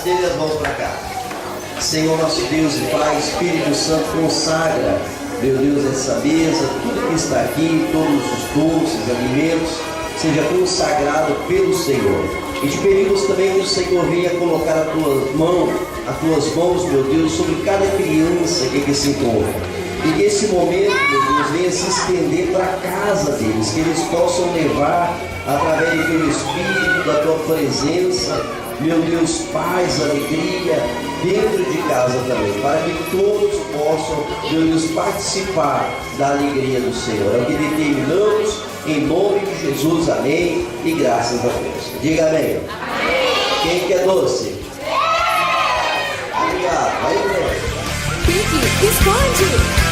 Estende as mãos para cá. Senhor nosso Deus e Pai, Espírito Santo, consagra, meu Deus, essa mesa, tudo que está aqui, todos os doces, alimentos, seja consagrado pelo Senhor. E te pedimos também que o Senhor venha colocar as tuas mãos, meu Deus, sobre cada criança que aqui se encontra. E que esse momento, meu Deus, venha se estender para a casa deles, que eles possam levar, através do teu Espírito, da tua presença, meu Deus, paz, alegria, dentro de casa também, para que todos possam, meu Deus, participar da alegria do Senhor. É o que determinamos, em nome de Jesus, amém, e graças a Deus. Diga amém. Amém. Quem quer doce? Obrigado, vai ver. Pique, esconde.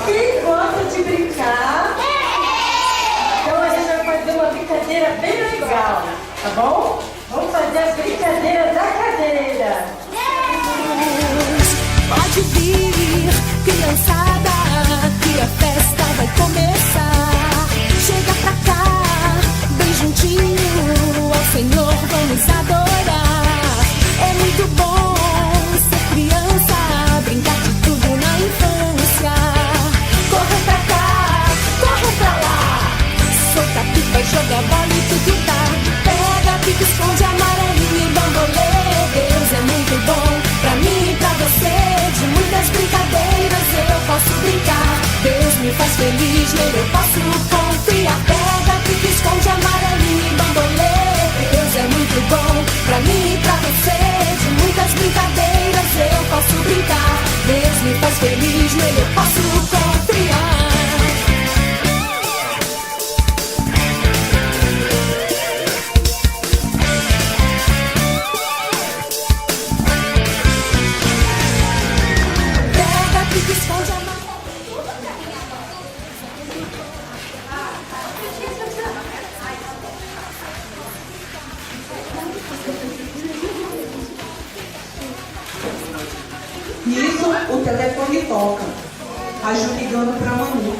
Quem gosta de brincar? Então a gente vai fazer uma brincadeira bem legal, tá bom? Vamos fazer a brincadeira da cadeira. Pode vir, criançada, que a festa vai começar. Chega pra cá, bem juntinho, ao Senhor vamos adorar. É muito bom ser criança, brincar de tudo na infância. Corre pra cá, corre pra lá, solta a pipa, joga a bola e tudo tá. Pega, pique, esconde, amarelinho e bambolê. Deus é muito bom pra mim e pra você. De muitas brincadeiras eu posso brincar. Deus me faz feliz, nele eu posso confiar. Pega, pique, esconde, amarelinho e bambolê. Deus é muito bom pra mim e pra você. De muitas brincadeiras eu posso brincar. Deus me faz feliz, nele eu posso confiar. Nisso, o telefone toca. A Ju ligando para a Manu.